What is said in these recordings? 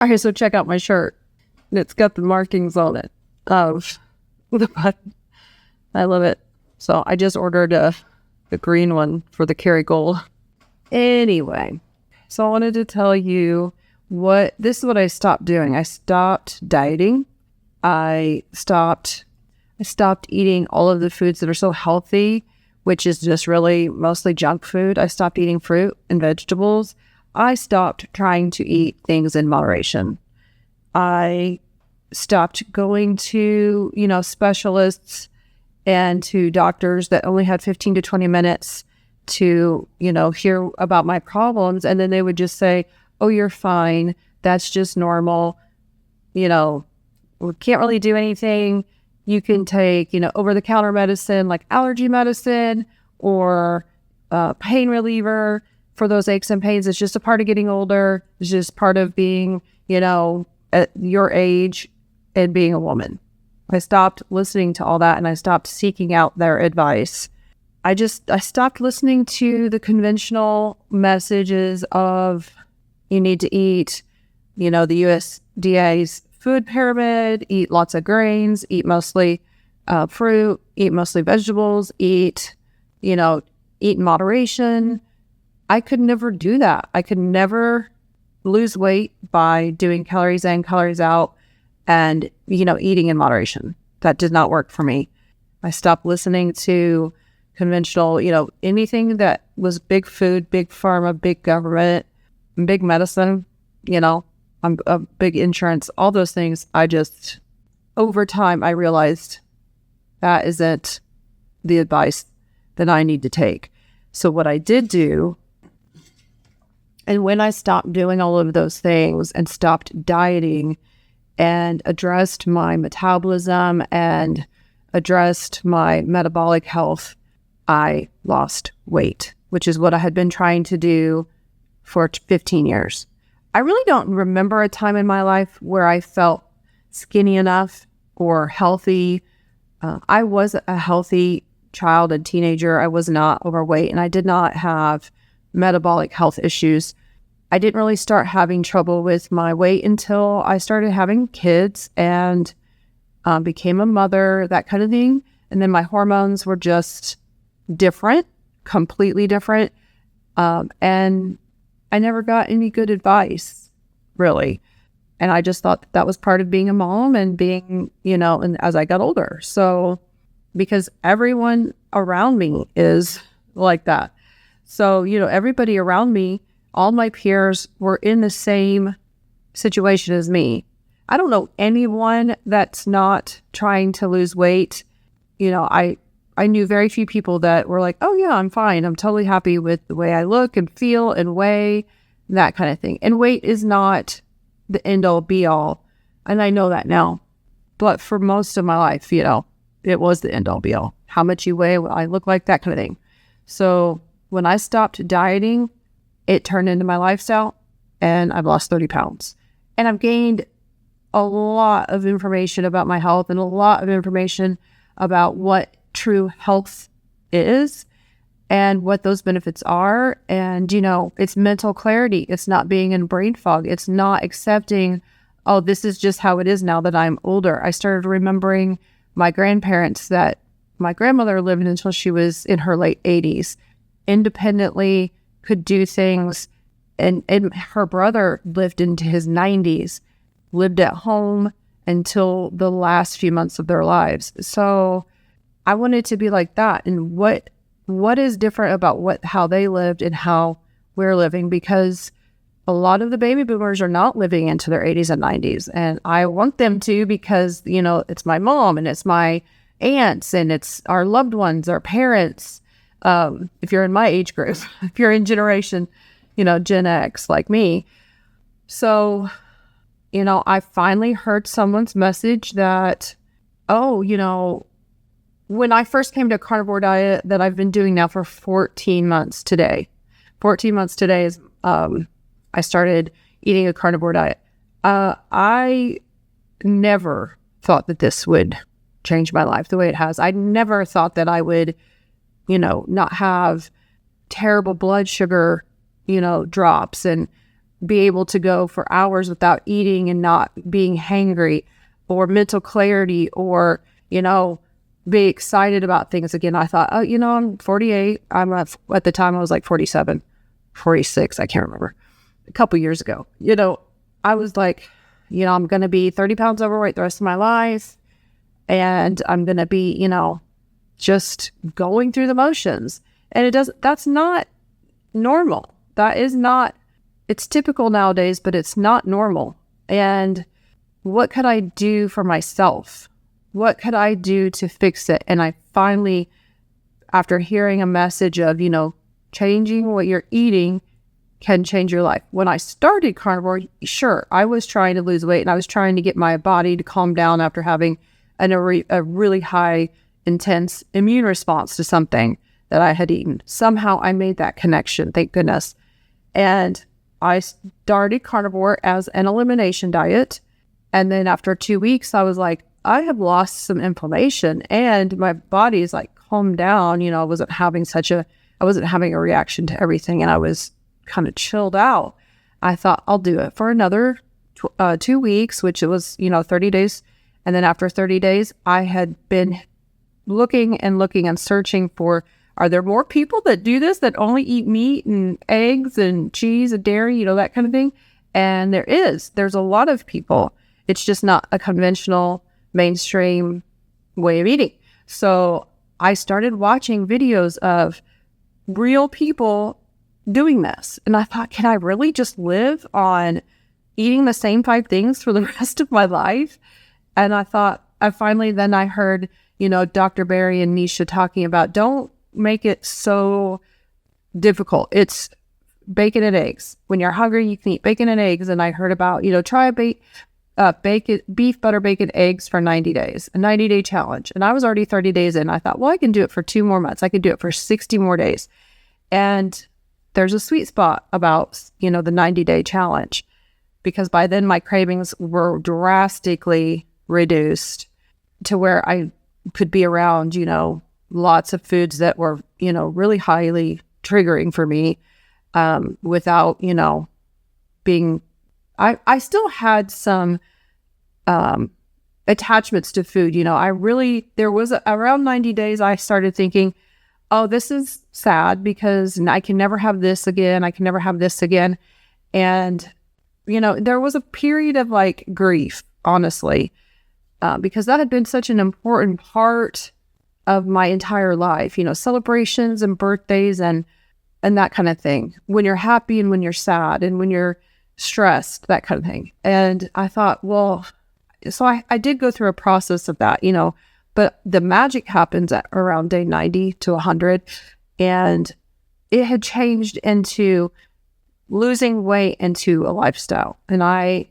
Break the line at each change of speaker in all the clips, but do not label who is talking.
All right, so check out my shirt. It's got the markings on it of the button. I love it. So I just ordered the green one for the Kerrygold. Anyway, so I wanted to tell you this is what I stopped doing. I stopped dieting. I stopped eating all of the foods that are so healthy, which is just really mostly junk food. I stopped eating fruit and vegetables. I stopped trying to eat things in moderation. I stopped going to, specialists and to doctors that only had 15 to 20 minutes to, hear about my problems. And then they would just say, oh, you're fine. That's just normal. We can't really do anything. You can take, over-the-counter medicine like allergy medicine or pain reliever for those aches and pains. It's just a part of getting older. It's just part of being, at your age and being a woman. I stopped listening to all that and I stopped seeking out their advice. I stopped listening to the conventional messages of you need to eat, the USDA's food pyramid, eat lots of grains, eat mostly fruit, eat mostly vegetables, eat in moderation. I could never do that. I could never lose weight by doing calories in, calories out, and, eating in moderation. That did not work for me. I stopped listening to conventional, anything that was big food, big pharma, big government, big medicine, a big insurance, all those things. Over time, I realized that isn't the advice that I need to take. So what I did do, and when I stopped doing all of those things and stopped dieting and addressed my metabolism and addressed my metabolic health, I lost weight, which is what I had been trying to do for 15 years. I really don't remember a time in my life where I felt skinny enough or healthy. I was a healthy child and teenager. I was not overweight and I did not have metabolic health issues. I didn't really start having trouble with my weight until I started having kids and became a mother, that kind of thing. And then my hormones were just different, completely different. And I never got any good advice, really. And I just thought that was part of being a mom and being, and as I got older. So, because everyone around me is like that. So, everybody around me, all my peers were in the same situation as me. I don't know anyone that's not trying to lose weight. I knew very few people that were like, oh yeah, I'm fine. I'm totally happy with the way I look and feel and weigh, that kind of thing. And weight is not the end all be all. And I know that now. But for most of my life, it was the end all be all. How much you weigh, what I look like, that kind of thing. So when I stopped dieting, it turned into my lifestyle and I've lost 30 pounds. And I've gained a lot of information about my health and a lot of information about what true health is and what those benefits are. And, it's mental clarity. It's not being in brain fog. It's not accepting, oh, this is just how it is now that I'm older. I started remembering my grandparents that my grandmother lived until she was in her late 80s, independently, could do things. And her brother lived into his 90s, lived at home until the last few months of their lives. So I wanted to be like that. And what is different about how they lived and how we're living? Because a lot of the baby boomers are not living into their 80s and 90s. And I want them to because, it's my mom and it's my aunts and it's our loved ones, our parents. If you're in my age group, if you're in generation, Gen X like me. So, I finally heard someone's message that, when I first came to a carnivore diet that I've been doing now for 14 months today. 14 months today is, I started eating a carnivore diet. I never thought that this would change my life the way it has. I never thought that I would, not have terrible blood sugar, drops and be able to go for hours without eating and not being hangry, or mental clarity, or, be excited about things again. I thought, I'm 48. At the time I was like 47, 46. I can't remember. A couple years ago, I was like, I'm going to be 30 pounds overweight the rest of my life. And I'm going to be, just going through the motions. And that's not normal. That is not, it's typical nowadays, but it's not normal. And what could I do for myself? What could I do to fix it? And I finally, after hearing a message of, changing what you're eating can change your life. When I started Carnivore, sure, I was trying to lose weight and I was trying to get my body to calm down after having a really high, intense immune response to something that I had eaten. Somehow I made that connection, thank goodness. And I started Carnivore as an elimination diet. And then after 2 weeks, I was like, I have lost some inflammation and my body is like calmed down. I wasn't having a reaction to everything, and I was kind of chilled out. I thought I'll do it for another 2 weeks, which it was, 30 days. And then after 30 days, I had been looking and searching for, are there more people that do this, that only eat meat and eggs and cheese and dairy, that kind of thing? And there's a lot of people. It's just not a conventional mainstream way of eating. So I started watching videos of real people doing this. And I thought, can I really just live on eating the same 5 things for the rest of my life? And I thought, I heard, Dr. Barry and Nisha talking about, don't make it so difficult. It's bacon and eggs. When you're hungry, you can eat bacon and eggs. And I heard about, try beef, butter, bacon, eggs for 90 days, a 90-day challenge. And I was already 30 days in. I thought, well, I can do it for 2 more months. I could do it for 60 more days. And there's a sweet spot about, the 90-day challenge, because by then my cravings were drastically reduced to where I could be around, lots of foods that were, really highly triggering for me, without, being, I still had some attachments to food. There was around 90 days, I started thinking, oh, this is sad because I can never have this again. I can never have this again. And, there was a period of like grief, honestly, because that had been such an important part of my entire life, celebrations and birthdays and that kind of thing. When you're happy and when you're sad and when you're stressed, that kind of thing. And I thought, well, so I did go through a process of that, but the magic happens at around day 90 to 100. And it had changed into losing weight into a lifestyle. And I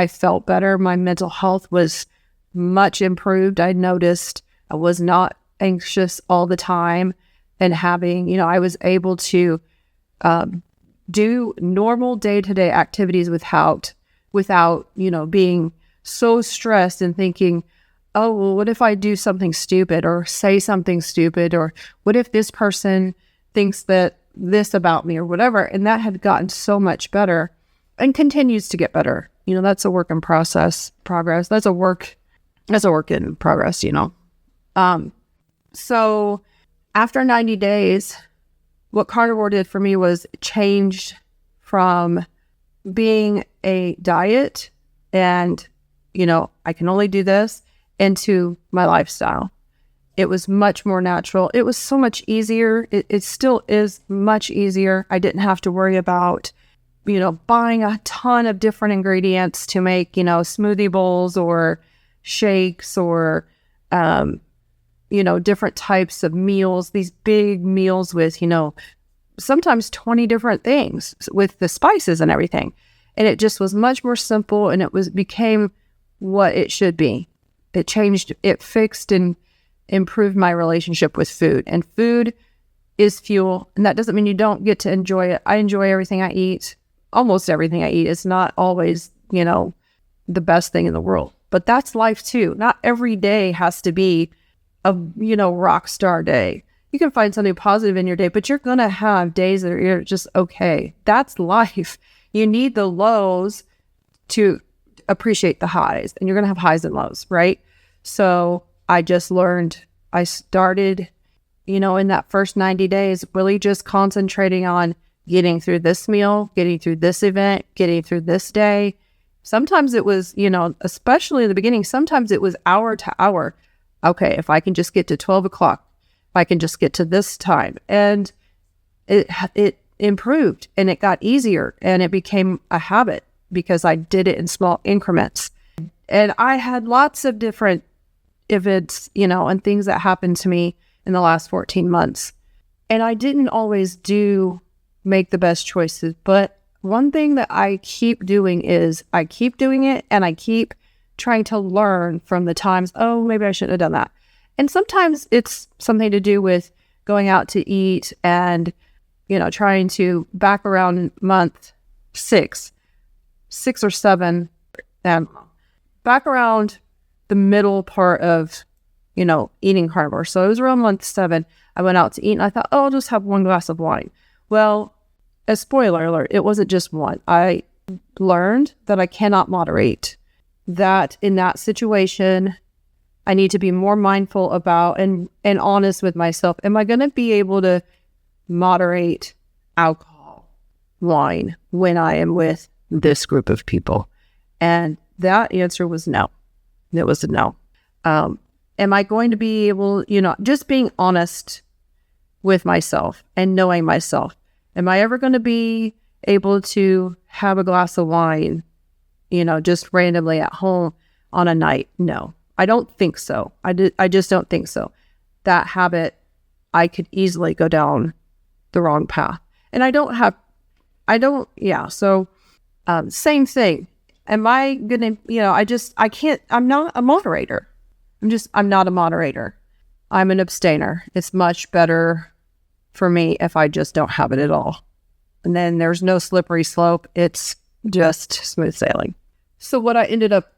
felt better. My mental health was much improved. I noticed I was not anxious all the time, and having, I was able to do normal day-to-day activities without, being so stressed and thinking, oh, well, what if I do something stupid or say something stupid? Or what if this person thinks that this about me or whatever? And that had gotten so much better and continues to get better. That's a work in progress. That's a work in progress, So after 90 days, what Carnivore did for me was changed from being a diet and, I can only do this, into my lifestyle. It was much more natural. It was so much easier. It still is much easier. I didn't have to worry about, buying a ton of different ingredients to make, smoothie bowls or shakes or, different types of meals, these big meals with, sometimes 20 different things with the spices and everything. And it just was much more simple, and became what it should be. It changed, it fixed and improved my relationship with food. And food is fuel. And that doesn't mean you don't get to enjoy it. I enjoy everything I eat, almost everything I eat. It's not always, the best thing in the world. But that's life too. Not every day has to be a, rock star day. You can find something positive in your day, but you're going to have days that are just okay. That's life. You need the lows to appreciate the highs, and you're going to have highs and lows, right? So I just learned, I started, in that first 90 days, really just concentrating on getting through this meal, getting through this event, getting through this day. Sometimes it was, especially in the beginning, sometimes it was hour to hour. Okay, if I can just get to 12 o'clock, if I can just get to this time. And it improved, and it got easier, and it became a habit because I did it in small increments. And I had lots of different events, and things that happened to me in the last 14 months. And I didn't always make the best choices. But one thing that I keep doing is I keep doing it, and I keep trying to learn from the times, oh, maybe I shouldn't have done that. And sometimes it's something to do with going out to eat and, trying to back around month six or seven, back around the middle part of, eating carnivore. So it was around month 7. I went out to eat, and I thought, oh, I'll just have one glass of wine. Well, a spoiler alert, it wasn't just one. I learned that I cannot moderate. That in that situation, I need to be more mindful about and honest with myself. Am I going to be able to moderate alcohol, wine, when I am with this group of people? And that answer was no. It was a no. Am I going to be able, just being honest with myself and knowing myself? Am I ever going to be able to have a glass of wine, just randomly at home on a night? No, I don't think so. I just don't think so. That habit, I could easily go down the wrong path. And so same thing. Am I going to, I can't, I'm not a moderator. I'm not a moderator. I'm an abstainer. It's much better for me if I just don't have it at all. And then there's no slippery slope. It's just smooth sailing. So what I ended up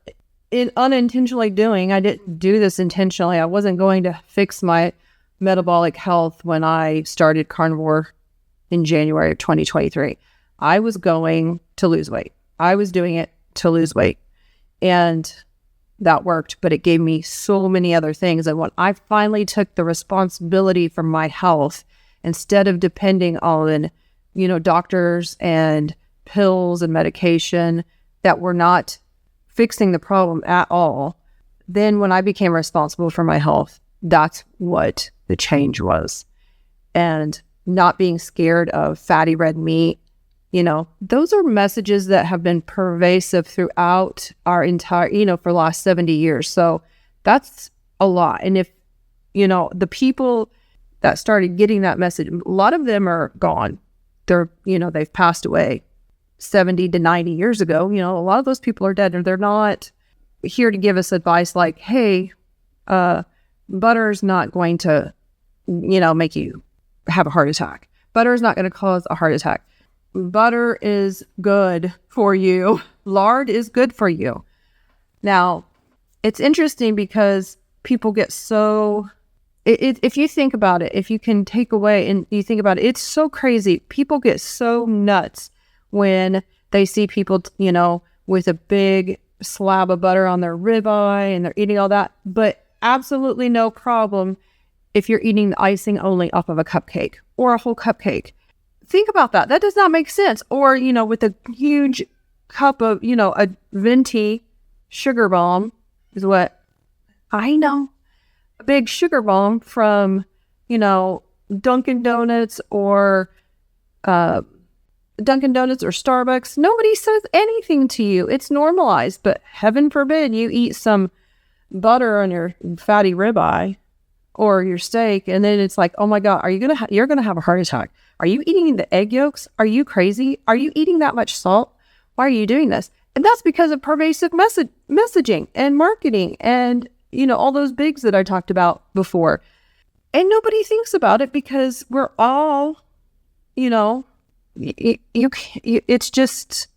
unintentionally doing, I didn't do this intentionally. I wasn't going to fix my metabolic health when I started carnivore in January of 2023. I was going to lose weight. I was doing it to lose weight. And that worked, but it gave me so many other things. And when I finally took the responsibility for my health, instead of depending on, doctors and pills and medication that were not fixing the problem at all, then when I became responsible for my health, that's what the change was. And not being scared of fatty red meat, those are messages that have been pervasive throughout our entire, for the last 70 years. So that's a lot. And if, the people that started getting that message, a lot of them are gone. They're, they've passed away 70 to 90 years ago. A lot of those people are dead, and they're not here to give us advice like, hey, butter is not going to, make you have a heart attack. Butter is not going to cause a heart attack. Butter is good for you. Lard is good for you. Now, it's interesting because people get so... if you think about it, if you can take away and you think about it, it's so crazy. People get so nuts when they see people, with a big slab of butter on their ribeye and they're eating all that. But absolutely no problem if you're eating the icing only off of a cupcake or a whole cupcake. Think about that. That does not make sense. Or, with a huge cup of, a venti sugar bomb is what I know. A big sugar bomb from, Dunkin' Donuts or Starbucks. Nobody says anything to you. It's normalized, but heaven forbid you eat some butter on your fatty ribeye or your steak, and then it's like, oh my God, you're gonna have a heart attack. Are you eating the egg yolks? Are you crazy? Are you eating that much salt? Why are you doing this? And that's because of pervasive messaging and marketing and, all those bigs that I talked about before. And nobody thinks about it because we're all, it's just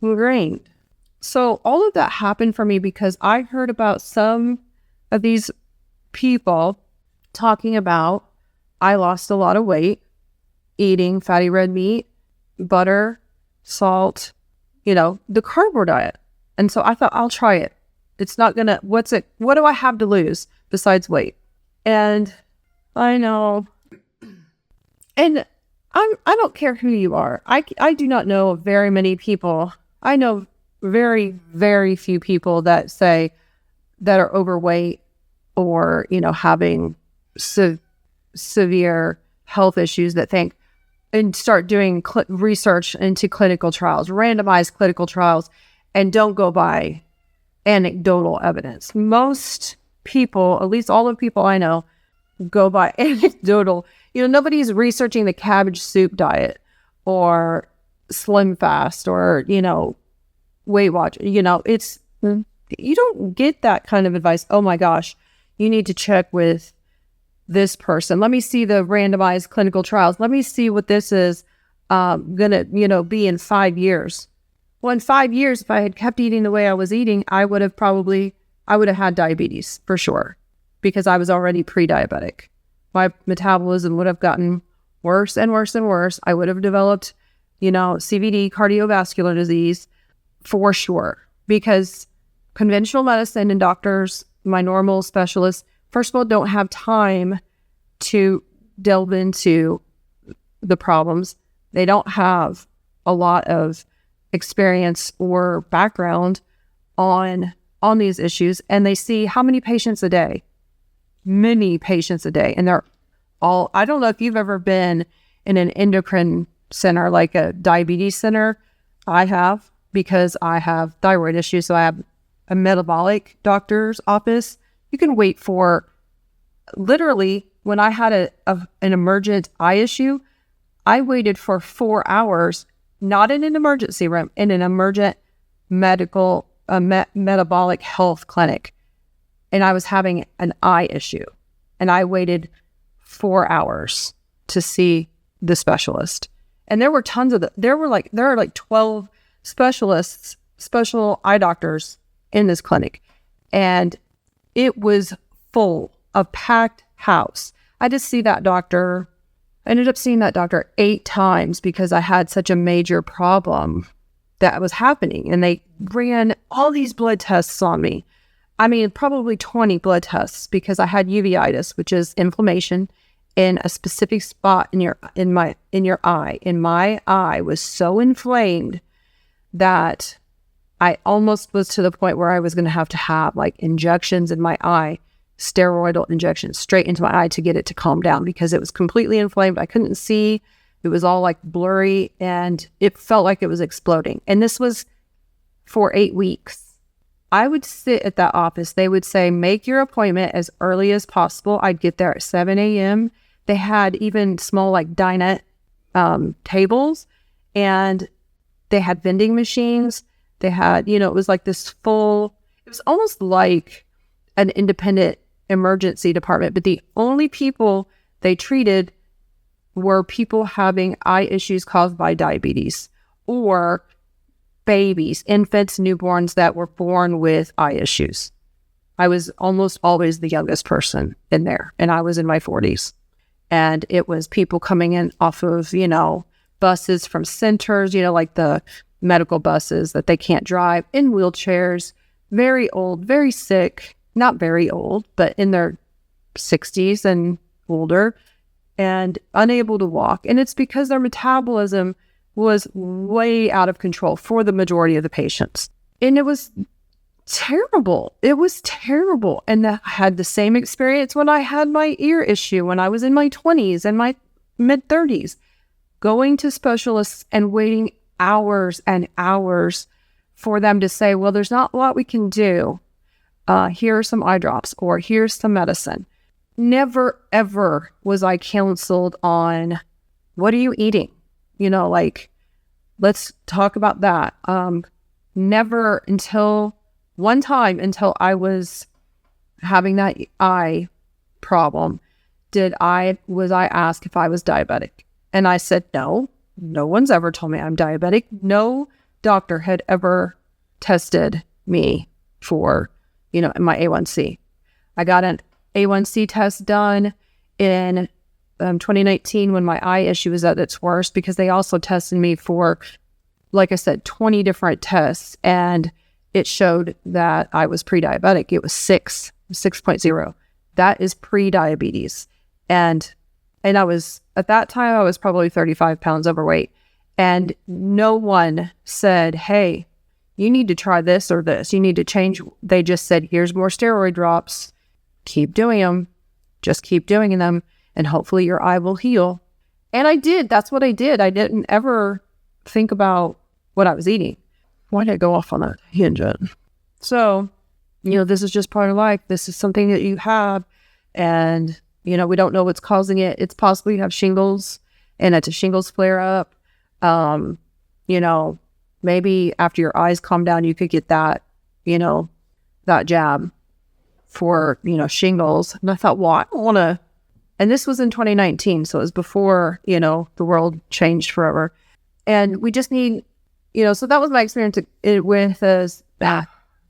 ingrained. So all of that happened for me because I heard about some of these people talking about, I lost a lot of weight eating fatty red meat, butter, salt, the carnivore diet. And so I thought, I'll try it. It's not gonna, what do I have to lose besides weight? And I know, and I don't care who you are. I do not know very many people. I know very, very few people that say that are overweight or, having severe health issues that think and start doing research into clinical trials, randomized clinical trials, and don't go by anecdotal evidence. Most people, at least all the people I know, go by anecdotal. Nobody's researching the cabbage soup diet or Slim Fast or, Weight Watch. It's, you don't get that kind of advice. Oh my gosh, you need to check with this person. Let me see the randomized clinical trials. Let me see what this is gonna, be in 5 years. Well, in 5 years, if I had kept eating the way I was eating, I would have had diabetes for sure, because I was already pre-diabetic. My metabolism would have gotten worse and worse and worse. I would have developed, CVD, cardiovascular disease, for sure, because conventional medicine and doctors, my normal specialists, first of all, don't have time to delve into the problems. They don't have a lot of experience or background on these issues, and they see how many patients a day, many patients a day, and they're all, I don't know if you've ever been in an endocrine center, like a diabetes center. I have, because I have thyroid issues, so I have a metabolic doctor's office. You can wait for, literally, when I had an emergent eye issue, I waited for 4 hours, not in an emergency room, in an emergent medical, metabolic health clinic. And I was having an eye issue. And I waited 4 hours to see the specialist. And there were tons of there are like 12 specialists, special eye doctors in this clinic. And it was full, a packed house. I ended up seeing that doctor 8 times because I had such a major problem that was happening. And they ran all these blood tests on me. I mean, probably 20 blood tests, because I had uveitis, which is inflammation in a specific spot in your eye. And my eye was so inflamed that I almost was to the point where I was going to have like injections in my eye, steroidal injections straight into my eye to get it to calm down, because it was completely inflamed. I couldn't see. It was all like blurry, and it felt like it was exploding. And this was for 8 weeks. I would sit at that office. They would say, make your appointment as early as possible. I'd get there at 7 a.m. They had even small like dinette tables, and they had vending machines. They had, it was like this full, it was almost like an independent emergency department, but the only people they treated were people having eye issues caused by diabetes, or babies, infants, newborns that were born with eye issues. I was almost always the youngest person in there, and I was in my 40s. And it was people coming in off of, buses from centers, like the medical buses that they can't drive, in wheelchairs, very old, very sick, not very old, but in their 60s and older, and unable to walk. And it's because their metabolism was way out of control for the majority of the patients. And it was terrible. It was terrible. And I had the same experience when I had my ear issue when I was in my 20s and my mid 30s, going to specialists and waiting hours and hours for them to say, well, there's not a lot we can do. Here are some eye drops, or here's some medicine. Never, ever was I counseled on, what are you eating? Let's talk about that. Never until one time, until I was having that eye problem, was I asked if I was diabetic. And I said, no one's ever told me I'm diabetic. No doctor had ever tested me for, my A1C. I got an A1C test done in 2019 when my eye issue was at its worst, because they also tested me for like I said, 20 different tests, and it showed that I was pre-diabetic. It was 6.0. That is pre-diabetes. And I was, at that time, I was probably 35 pounds overweight. And no one said, hey, you need to try this or this. You need to change. They just said, here's more steroid drops. Keep doing them. Just keep doing them. And hopefully your eye will heal. And I did. That's what I did. I didn't ever think about what I was eating. Why did I go off on that tangent? So, this is just part of life. This is something that you have. And, we don't know what's causing it. It's possible you have shingles and it's a shingles flare up. Maybe after your eyes calm down, you could get that, that jab for, shingles. And I thought, well, I don't want to. And this was in 2019. So it was before, the world changed forever. And we just need, so that was my experience with